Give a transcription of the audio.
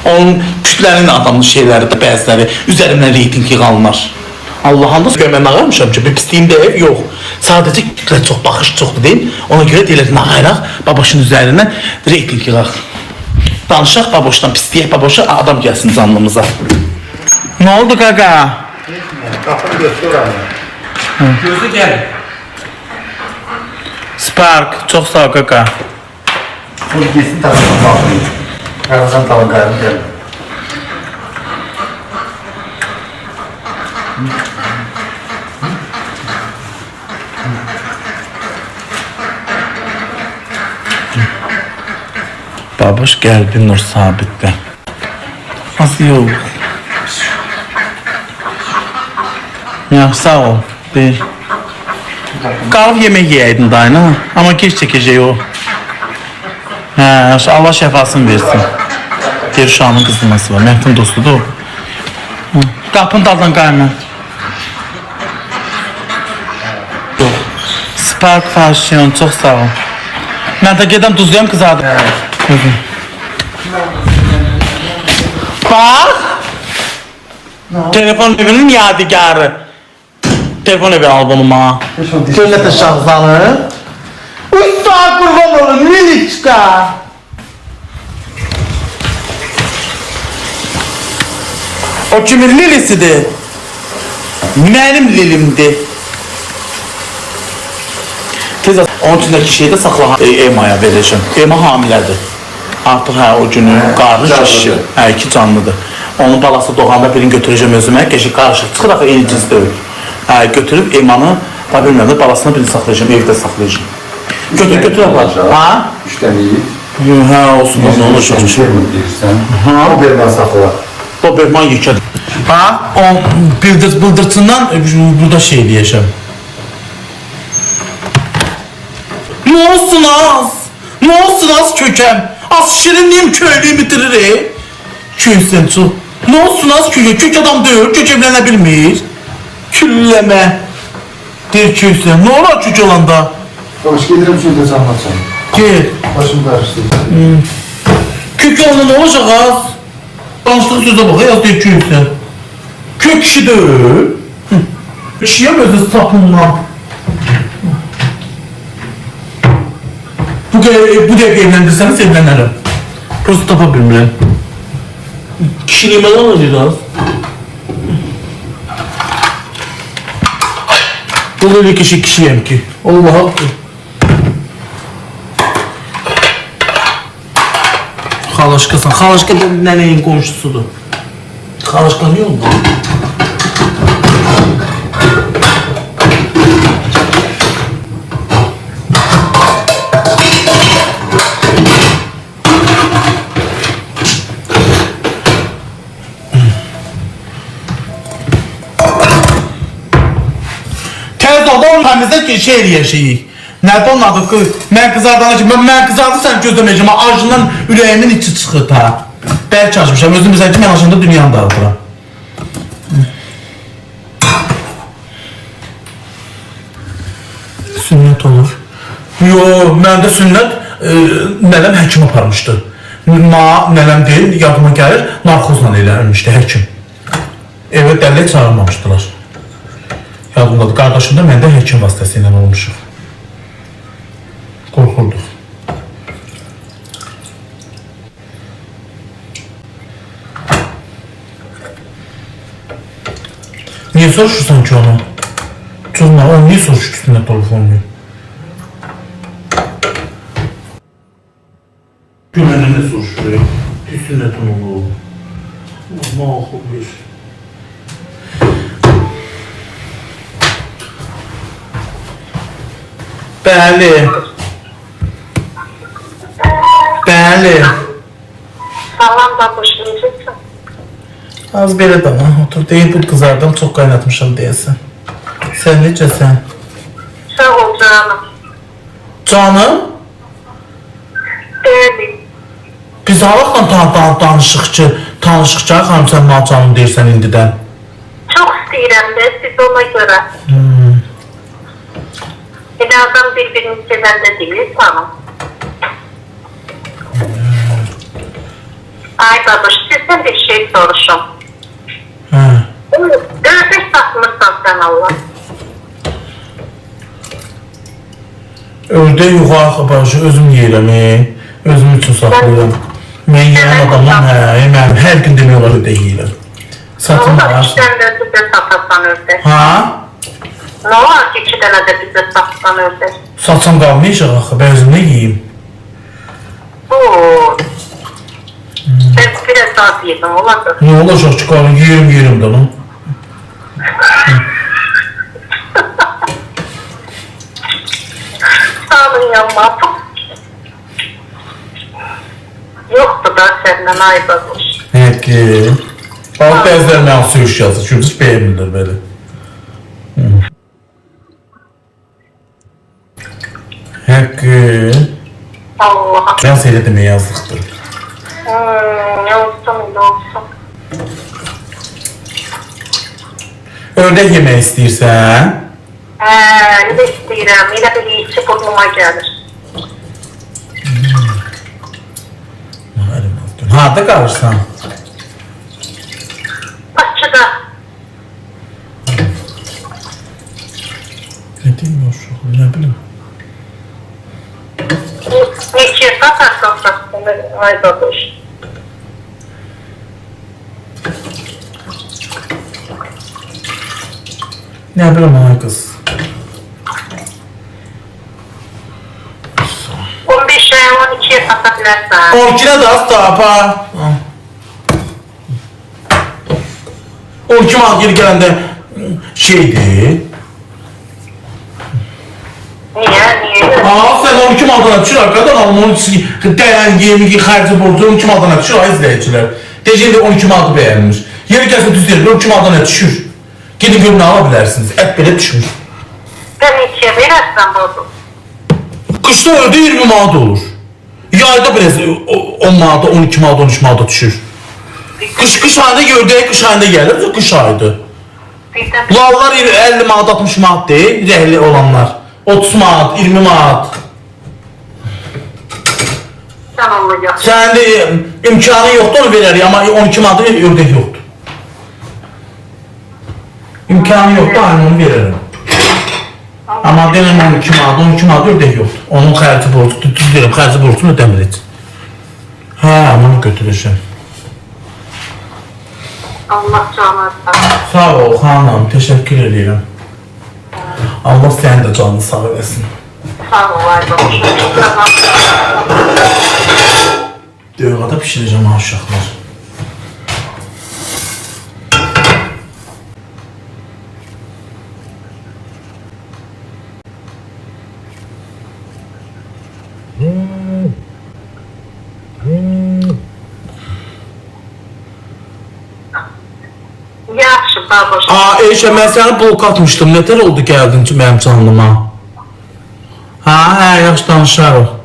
Onun kütlənin adamlı şeyləri də bəziləri üzərimdən reyting yığanlar. Allah'ın da mən nağarmışam ki, bir pisliyim də ev yox. Sadəcə kütlə çox, baxış çoxdur deyil. Ona görə deyilər nağaraq babaşın üzərindən reyting yığaq. Danışaq baboşdan, pisliyək baboşa, adam gəlsin canlımıza. Ne oldu kaka? Kapını götür onu. Gözü gel. Spark, çok sağ ol kaka. Bunu gitsin tarafından bakayım. Karısan tavan kaybı gel. Baboş gel bir nur sabitle. Nasıl yok? Ya sağ ol. Değil. Qalıb yemək yeyəydin dayına, amma geç çəkəcək o. Hə, Allah şəfasını versin. Deyir uşağının qızılması var, Məhdin dostudur o. Qapının daldan qayma. Spark Fashion, çox sağ ol. Mən də gedəm duzlayam qızadım. Bax! Telefon evinin yadigarı. Telefon evi albumuma. Cöllətə şahzanı. Usta kurban olun, Miliçka. O kimin lilisidir? Mənim lilimdir. Tez onun içindeki şeyi de sakla Ema'ya vereceğim. Ema hamilədir. Artıq hə o günü qarnı şişir. Hə, 2 canlıdır. Onun balası doğanda birini götüreceğim özümə. Keşik qarışıq çıxır axı eyni cins deyil. Hə, götürüb Emanı, da bilmirəm, balasını birini saxlayacağım, evdə saxlayacağım. Götür apar. Ha? 3 tane yiyip. Hə, olsun, ne olur Şey çok. mi deyirsən? O berman sakla. Doberman yekədir. Ha? O bıldırcından burada şey eləyəcəm. Ne olsun az? Ne olsun az kökem? Az şirinliyim köylüyüm bitirir. Köysen çok. Ne olsun az kök? Kök adam değil, kök evlenebilmir. Külleme. Der köysen. Ne olur kök olanda? Hoş gelirim şöyle anlatacağım. Gel. Başım karıştı. Kök olanda ne olacak az? Danıştığı söze bak, yaz der köysen. Kök kişi değil. Kişiye mi özü sapınla? Bu dev evlendirseniz evlenirim. Prosto tapa bilmirəm. Kişiliğime lan alacağız. Bu öyle kişiyim ki. Allah'a. Xalaşqasan. Xalaşqa da nənəyin qonşusudur. Xalaşqa niyə oldu? Təmizdə şey eləyəcəyik. Nədə onun adı ki, mən qızardana ki, mən qızardı sən gözləməyəcəm, acından ürəyimin içi çıxır ta. Bəlkə açmışam, özüm bizə ki, mən acında dünyanı dağıdıram. Sünnət olur. Yo, məndə sünnət nənəm həkim aparmışdı. Nənəm deyil, yadıma gəlir, narkozla elənmişdi həkim. Evə dələk çağırmamışdılar. Yadımdadır, qardaşım da məndə həkim vasitəsilə olmuşuq. Qorxurduq. Niyə soruşursan ki onu? Çözmə, onu niyə soruşur ki, sünnət olub olmuyor? Güməni nə soruşur? Sünnət olub. Mahul bir. Bəli. Bəli. Salam babuş, necəsən? Az belə dana, otur deyil, bu qızardım, çox qaynatmışam deyəsən. Sən necəsən? Sağ ol canım. Canım? Bəli. Biz halaqla danışıq ki, xanım sən mənə canım deyirsən indidən. Çox istəyirəm də, siz ona görə. Adam birbirini seven de değil, tamam. Ay babuş, sizden bir şey soruşum. Hə. Ördek satmırsan sen Allah. Ördək yox axı başı özüm yeyirəm. Özüm üçün saxlayıram. Mən yeyən adamam, mən hər gün demək olar ördək yeyirəm. Satın Ne olur alarsan. 2 tane de bize satarsan ördek? Ha? Ne olur ki 2 tane de bize satsan ördek? Saçam qalmayacaq axı, mən özümdə yeyim. Oo. Sen biraz daha yedin olacak. Nə olacaq ki, qalın yeyirəm də onu. Sağ olun yanma. Yoktu da senden ay babuş. Həqqi. Bax, bəziləri mənə söyüş yazır, çünki heç bəyəmirlər belə. Həqqi. Allah'a. Mən seylə demək yazdıqdır. Ne olsun ne olsun. Ördək yemək istəyirsən? Ne de istəyirəm. Elə bir içi burnuma gəlir. Harada qalırsan? Bakıda. Nə deyim uşaq, nə bilim. Neçə satarsan satsın ay babuş. Nə bilim ay qız. 15'e 12'ye satabilirsen. 12'nə də az da apa. 12 mal geri gələndə şeydir. Niye? Aa, sen 12 maldan düşür arkadan alın, onun için dəyən, yemin, xərci borcu 12 maldan düşür, ay izləyicilər. Deyəcək 12 maldı bəyənmiş. Yeri gəlsə düz deyir, 12 maldan düşür. Gidin görün ala bilərsiniz, ət belə düşmür. Ben neçəyə verərsən babuş? Qışda ördü 20 manat olur. Yayda biraz 10 manata, 12 manata, 13 manata düşür. Qış ayında gördək, qış ayında gəlir, qış aydı. Birdən Lallar 50 manat, 60 manat deyil, rəhli olanlar. 30 manat, 20 manat. sen olacaq. Sənin də imkanı yoxdur, onu verərik, amma 12 manata ördək yoxdur. İmkanı yoxdur, aynı onu verərəm. Amma denəm 12 manat, 12 manat ördək yoxdur. Onun xərci borcu, düz deyirəm, xərci borcunu ödəmir heç. Hə, bunu götürəcəm. Allah canı sağ. Sağ ol xanım, təşəkkür edirəm. Allah sənin də canını sağ eləsin. Sağ ol ay babuş. Dövğada pişirəcəm ha uşaqlar. Yaxşı babuş. Eşə, mən səni blok atmışdım. Nətər oldu gəldin ki, mənim canlıma? Hə, yaxşı danışarıq.